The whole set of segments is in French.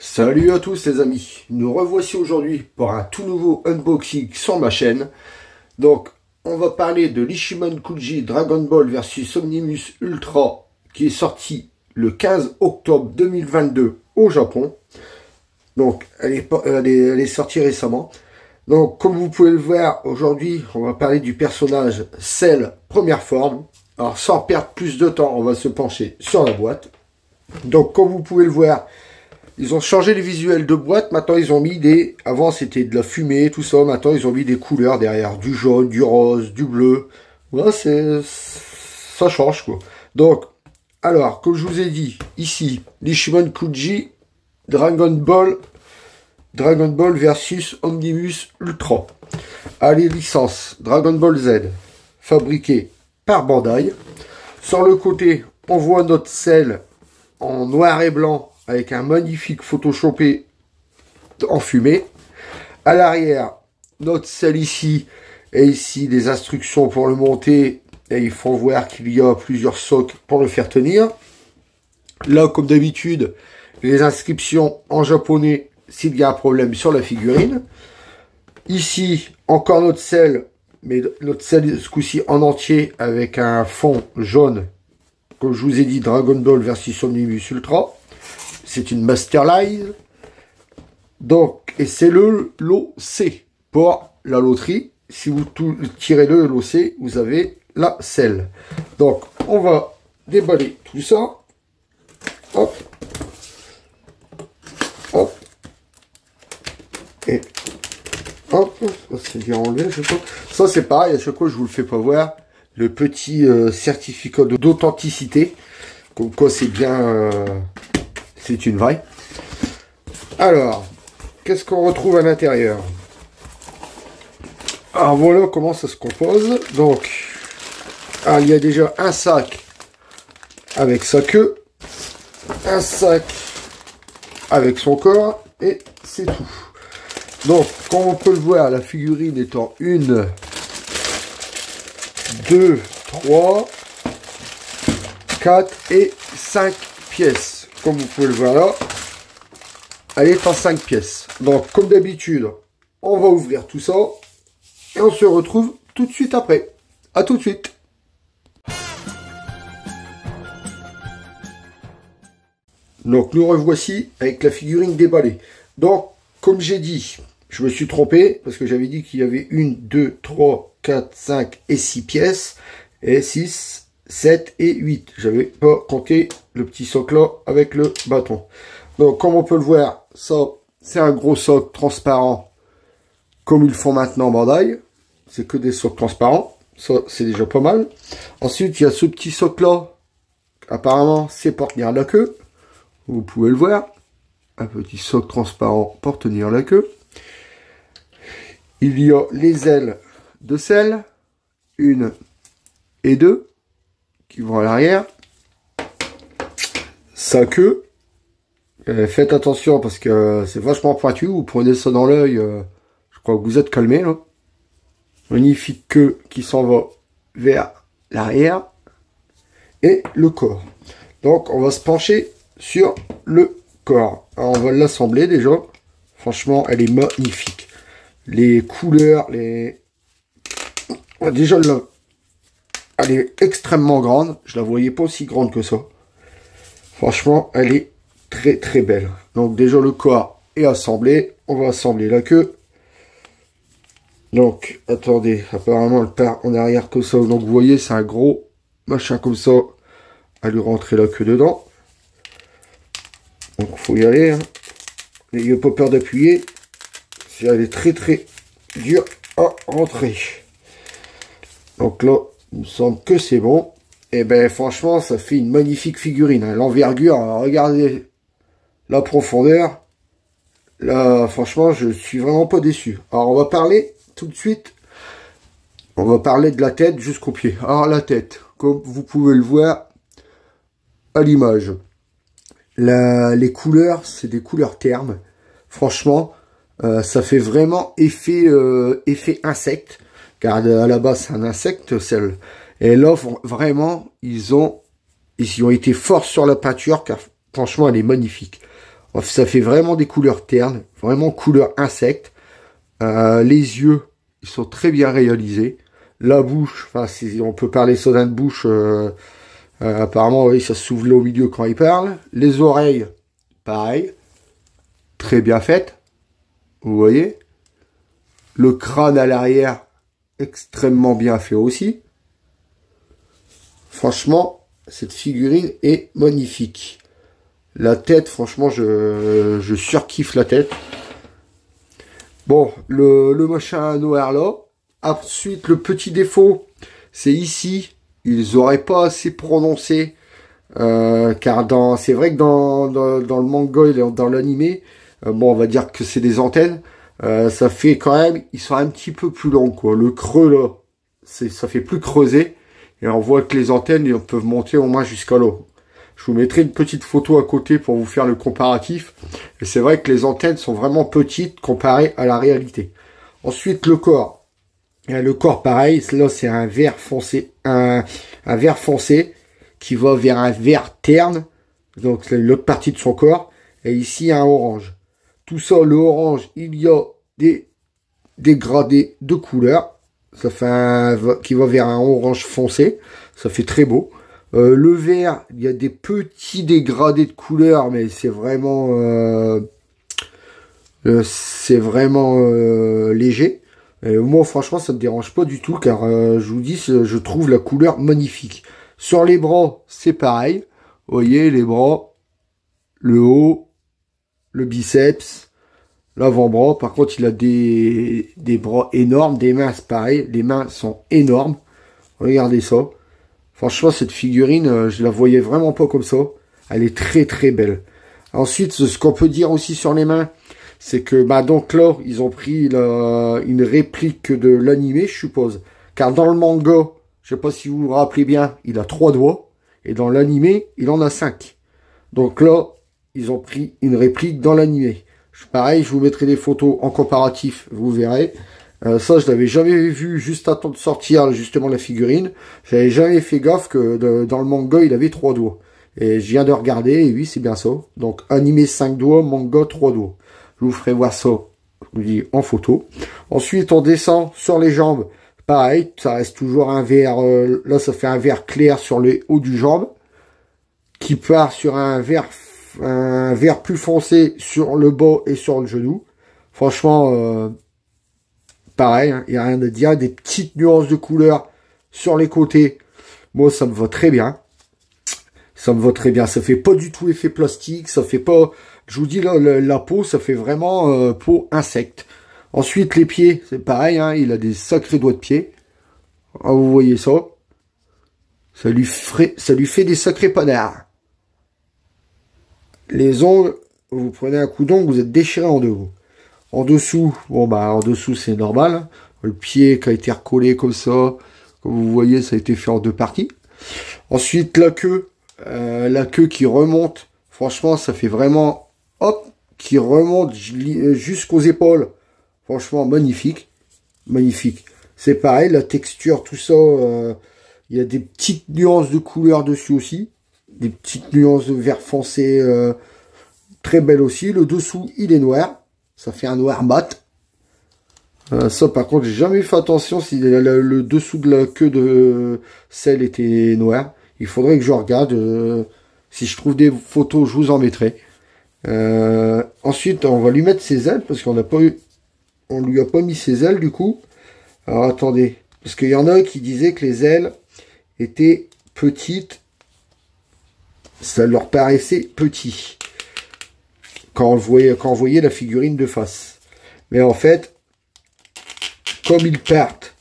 Salut à tous les amis, nous revoici aujourd'hui pour un tout nouveau unboxing sur ma chaîne. Donc on va parler de l'Ishiman Kuji Dragon Ball versus Omnimus Ultra qui est sorti le 15 octobre 2022 au Japon. Donc elle est sortie récemment. Donc comme vous pouvez le voir aujourd'hui, on va parler du personnage Cell première forme. Alors sans perdre plus de temps, on va se pencher sur la boîte. Donc comme vous pouvez le voir, ils ont changé les visuels de boîte. Maintenant, ils ont mis des... Avant, c'était de la fumée, tout ça. Maintenant, ils ont mis des couleurs derrière. Du jaune, du rose, du bleu. Voilà, ça change, quoi. Donc, alors, comme je vous ai dit, ici, l'Ishiman Kuji Dragon Ball versus Omnimus Ultra. Allez, licence Dragon Ball Z, fabriqué par Bandai. Sur le côté, on voit notre Cell en noir et blanc, avec un magnifique photoshopé en fumée. À l'arrière, notre Cell ici, et ici des instructions pour le monter. Et il faut voir qu'il y a plusieurs socs pour le faire tenir. Là, comme d'habitude, les inscriptions en japonais s'il y a un problème sur la figurine. Ici, encore notre Cell, mais notre Cell ce coup-ci en entier avec un fond jaune. Comme je vous ai dit, Dragon Ball versus Omnimus Ultra. C'est une Masterline. Donc, et c'est le lot C pour la loterie. Si vous tirez le lot C, vous avez la Cell. Donc, on va déballer tout ça. Hop. Hop. Et hop. C'est bien enlevé, je crois. Ça, c'est pareil. À chaque fois, je vous le fais pas voir. Le petit certificat d'authenticité. Comme quoi, c'est bien... c'est une vraie. Alors, qu'est-ce qu'on retrouve à l'intérieur? Alors voilà comment ça se compose. Donc, il y a déjà un sac avec sa queue, un sac avec son corps, et c'est tout. Donc, comme on peut le voir, la figurine étant 1, 2, 3, 4 et 5 pièces. Comme vous pouvez le voir là, elle est en 5 pièces. Donc, comme d'habitude, on va ouvrir tout ça. Et on se retrouve tout de suite après. À tout de suite. Donc, nous revoici avec la figurine déballée. Donc, comme j'ai dit, je me suis trompé. Parce que j'avais dit qu'il y avait 1, 2, 3, 4, 5 et 6 pièces. Et 6, 7 et 8. J'avais pas compté le petit soc là avec le bâton. Donc comme on peut le voir, ça c'est un gros soc transparent comme ils font maintenant Bandai. C'est que des socs transparents. Ça c'est déjà pas mal. Ensuite il y a ce petit soc là. Apparemment c'est pour tenir la queue. Vous pouvez le voir. Un petit soc transparent pour tenir la queue. Il y a les ailes de Cell. 1 et 2. Qui vont à l'arrière. Sa queue. Faites attention parce que c'est vachement pointu. Vous prenez ça dans l'œil. Je crois que vous êtes calmé là. Magnifique queue qui s'en va vers l'arrière. Et le corps. Donc on va se pencher sur le corps. Alors, on va l'assembler déjà. Franchement elle est magnifique. Les couleurs. Déjà là. Elle est extrêmement grande. Je la voyais pas aussi grande que ça. Franchement, elle est très très belle. Donc déjà le corps est assemblé. On va assembler la queue. Donc, attendez. Apparemment, elle part en arrière comme ça. Donc vous voyez, c'est un gros machin comme ça. À lui rentrer la queue dedans. Donc il faut y aller. Hein. N'ayez pas peur d'appuyer. Elle est très très dure à rentrer. Donc là, il me semble que c'est bon. Et ben franchement, ça fait une magnifique figurine. Hein. L'envergure, regardez la profondeur. Là, franchement, je suis vraiment pas déçu. Alors, on va parler tout de suite. On va parler de la tête jusqu'aux pieds. Alors, la tête, comme vous pouvez le voir à l'image. Les couleurs, c'est des couleurs ternes. Franchement, ça fait vraiment effet insecte. Car à la base, c'est un insecte, celle. Et là, vraiment, ils ont été forts sur la peinture, car franchement, elle est magnifique. Ça fait vraiment des couleurs ternes, vraiment couleur insecte. Les yeux, ils sont très bien réalisés. La bouche, enfin, on peut parler ça d'une bouche. Apparemment, oui, ça s'ouvre là au milieu quand il parle. Les oreilles, pareil, très bien faites. Vous voyez. Le crâne à l'arrière, extrêmement bien fait aussi. Franchement, cette figurine est magnifique. La tête, franchement, je surkiffe la tête. Bon, le machin noir là. Ensuite, le petit défaut, c'est ici. Ils auraient pas assez prononcé. Car c'est vrai que dans le manga et dans l'animé, bon, on va dire que c'est des antennes. Ça fait quand même, ils sont un petit peu plus longs, quoi. Le creux là, ça fait plus creuser. Et on voit que les antennes, ils peuvent monter au moins jusqu'à là. Je vous mettrai une petite photo à côté pour vous faire le comparatif. Et c'est vrai que les antennes sont vraiment petites comparées à la réalité. Ensuite, le corps. Et le corps, pareil, là c'est un vert foncé, un vert foncé qui va vers un vert terne. Donc c'est l'autre partie de son corps. Et ici un orange. Tout ça, le orange, il y a des dégradés de couleur. Ça fait qui va vers un orange foncé. Ça fait très beau. Le vert, il y a des petits dégradés de couleur, mais c'est vraiment léger. Et moi, franchement, ça me dérange pas du tout, car je vous dis, je trouve la couleur magnifique. Sur les bras, c'est pareil. Vous voyez, les bras, le haut, le biceps, l'avant-bras. Par contre, il a des bras énormes, des mains, c'est pareil. Les mains sont énormes. Regardez ça. Franchement, cette figurine, je la voyais vraiment pas comme ça. Elle est très très belle. Ensuite, ce qu'on peut dire aussi sur les mains, c'est que donc là, ils ont pris une réplique de l'animé, je suppose. Car dans le manga, je sais pas si vous vous rappelez bien, il a 3 doigts. Et dans l'animé, il en a 5. Donc là, ils ont pris une réplique dans l'animé. Pareil, je vous mettrai des photos en comparatif, vous verrez. Ça, je l'avais jamais vu juste à temps de sortir, justement, la figurine. J'avais jamais fait gaffe que dans le manga, il avait 3 doigts. Et je viens de regarder, et oui, c'est bien ça. Donc, animé 5 doigts, manga 3 doigts. Je vous ferai voir ça, je vous dis, en photo. Ensuite, on descend sur les jambes. Pareil, ça reste toujours un vert, là, ça fait un vert clair sur le haut du jambe, qui part sur un vert plus foncé sur le bas et sur le genou. Franchement, pareil, il n'y a rien à dire. Des petites nuances de couleur sur les côtés. Moi, ça me va très bien. Ça me va très bien. Ça fait pas du tout effet plastique. Ça fait pas... Je vous dis, là, la peau, ça fait vraiment peau insecte. Ensuite, les pieds, c'est pareil. Hein, il a des sacrés doigts de pied. Ah, vous voyez ça. Ça lui fait des sacrés panards. Les ongles, vous prenez un coup d'ongle, vous êtes déchiré en deux. En dessous, bon bah en dessous c'est normal. Le pied qui a été recollé comme ça, comme vous voyez, ça a été fait en 2 parties. Ensuite la queue qui remonte. Franchement, ça fait vraiment hop, qui remonte jusqu'aux épaules. Franchement, magnifique, magnifique. C'est pareil, la texture, tout ça. Il y a des petites nuances de couleur dessus aussi. Des petites nuances de vert foncé, très belle aussi. Le dessous, il est noir. Ça fait un noir mat. Ça, par contre, j'ai jamais fait attention si le dessous de la queue de celle était noir. Il faudrait que je regarde. Si je trouve des photos, je vous en mettrai. Ensuite, on va lui mettre ses ailes parce qu'on n'a pas eu, on lui a pas mis ses ailes du coup. Alors attendez, parce qu'il y en a qui disaient que les ailes étaient petites. Ça leur paraissait petit quand on voyait la figurine de face. Mais en fait, comme ils partent,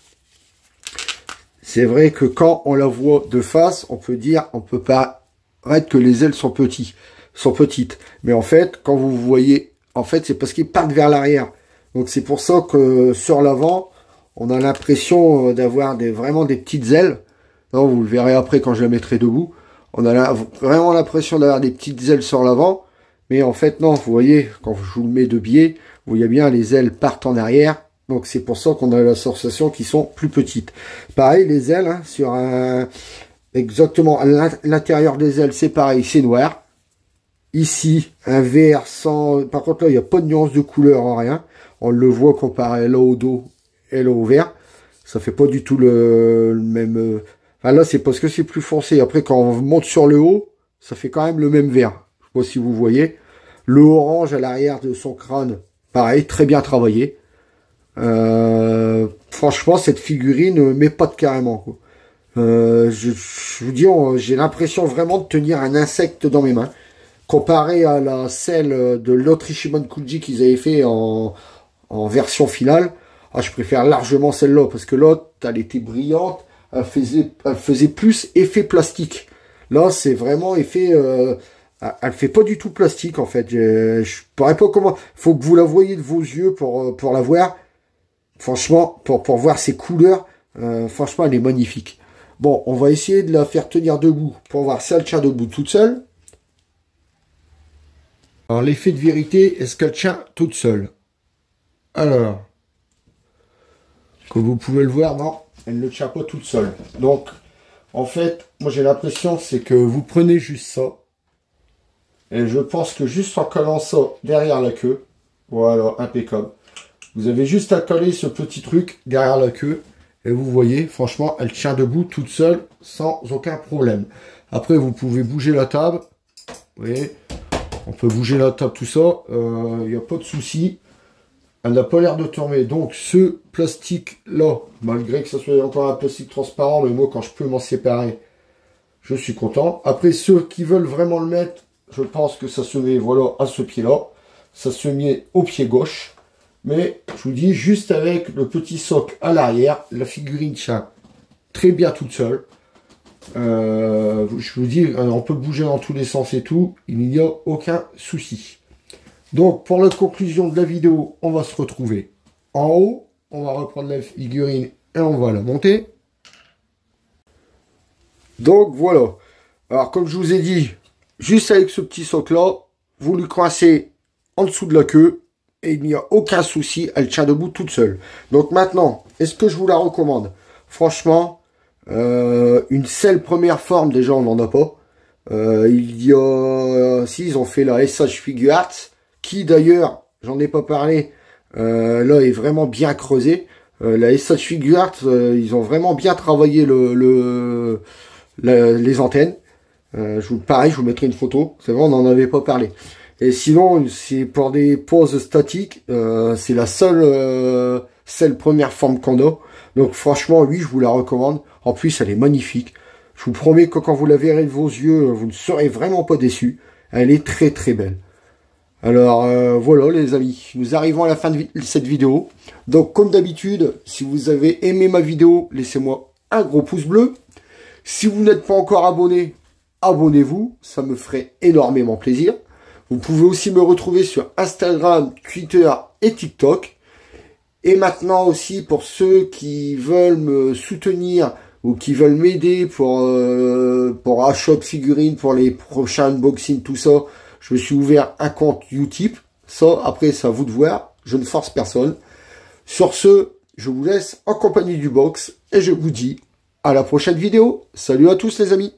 c'est vrai que quand on la voit de face, on peut paraître que les ailes sont petites. Mais en fait, quand vous voyez, en fait, c'est parce qu'ils partent vers l'arrière. Donc c'est pour ça que sur l'avant, on a l'impression d'avoir vraiment des petites ailes. Non, vous le verrez après quand je la mettrai debout. On a vraiment l'impression d'avoir des petites ailes sur l'avant. Mais en fait, non, vous voyez, quand je vous le mets de biais, vous voyez bien, les ailes partent en arrière. Donc, c'est pour ça qu'on a la sensation qu'ils sont plus petites. Pareil, les ailes, hein, exactement, à l'intérieur des ailes, c'est pareil, c'est noir. Ici, un vert sans... Par contre, là, il n'y a pas de nuance de couleur en rien. On le voit comparé là au dos et là au vert. Ça fait pas du tout le même... Enfin, là, c'est parce que c'est plus foncé. Après, quand on monte sur le haut, ça fait quand même le même vert. Je sais pas si vous voyez. Le orange à l'arrière de son crâne, pareil, très bien travaillé. Franchement, cette figurine m'épate carrément, quoi. Je vous dis, j'ai l'impression vraiment de tenir un insecte dans mes mains. Comparé à celle de l'autre Ichiban Kuji qu'ils avaient fait en version finale, je préfère largement celle-là, parce que l'autre, elle était brillante, elle faisait plus effet plastique. Là, c'est vraiment effet... elle fait pas du tout plastique, en fait. Je pourrais pas comment... Faut que vous la voyez de vos yeux pour la voir. Franchement, pour voir ses couleurs, franchement, elle est magnifique. Bon, on va essayer de la faire tenir debout pour voir si elle tient debout toute seule. Alors, l'effet de vérité, est-ce qu'elle tient toute seule? Alors, comme vous pouvez le voir, non, elle ne tient pas toute seule. Donc, en fait, moi j'ai l'impression, c'est que vous prenez juste ça. Et je pense que juste en collant ça derrière la queue, voilà, impeccable. Vous avez juste à coller ce petit truc derrière la queue. Et vous voyez, franchement, elle tient debout toute seule, sans aucun problème. Après, vous pouvez bouger la table. Vous voyez, on peut bouger la table, tout ça. Il n'y a pas de souci. Elle n'a pas l'air de tomber. Donc, ce plastique-là, malgré que ce soit encore un plastique transparent, mais moi, quand je peux m'en séparer, je suis content. Après, ceux qui veulent vraiment le mettre, je pense que ça se met, voilà, à ce pied-là. Ça se met au pied gauche. Mais, je vous dis, juste avec le petit socle à l'arrière, la figurine tient très bien toute seule. Je vous dis, on peut bouger dans tous les sens et tout. Il n'y a aucun souci. Donc, pour la conclusion de la vidéo, on va se retrouver en haut. On va reprendre la figurine et on va la monter. Donc, voilà. Alors, comme je vous ai dit, juste avec ce petit socle-là, vous lui coincez en dessous de la queue et il n'y a aucun souci. Elle tient debout toute seule. Donc, maintenant, est-ce que je vous la recommande? Franchement, une seule première forme, déjà, on n'en a pas. Il y a... Si, ils ont fait la SH Figure Arts, qui d'ailleurs, j'en ai pas parlé, là est vraiment bien creusé. La SH Figure Arts, ils ont vraiment bien travaillé les antennes. Pareil, je vous mettrai une photo. C'est vrai, on n'en avait pas parlé. Et sinon, c'est pour des poses statiques, c'est la seule première forme qu'on a. Donc franchement, oui, je vous la recommande. En plus, elle est magnifique. Je vous promets que quand vous la verrez de vos yeux, vous ne serez vraiment pas déçus. Elle est très très belle. Alors voilà les amis, nous arrivons à la fin de cette vidéo. Donc comme d'habitude, si vous avez aimé ma vidéo, laissez-moi un gros pouce bleu. Si vous n'êtes pas encore abonné, abonnez-vous, ça me ferait énormément plaisir. Vous pouvez aussi me retrouver sur Instagram, Twitter et TikTok. Et maintenant aussi pour ceux qui veulent me soutenir ou qui veulent m'aider pour achat de figurines, pour les prochains unboxings, tout ça, je me suis ouvert un compte Utip. Ça, après, c'est à vous de voir. Je ne force personne. Sur ce, je vous laisse en compagnie du box et je vous dis à la prochaine vidéo. Salut à tous les amis.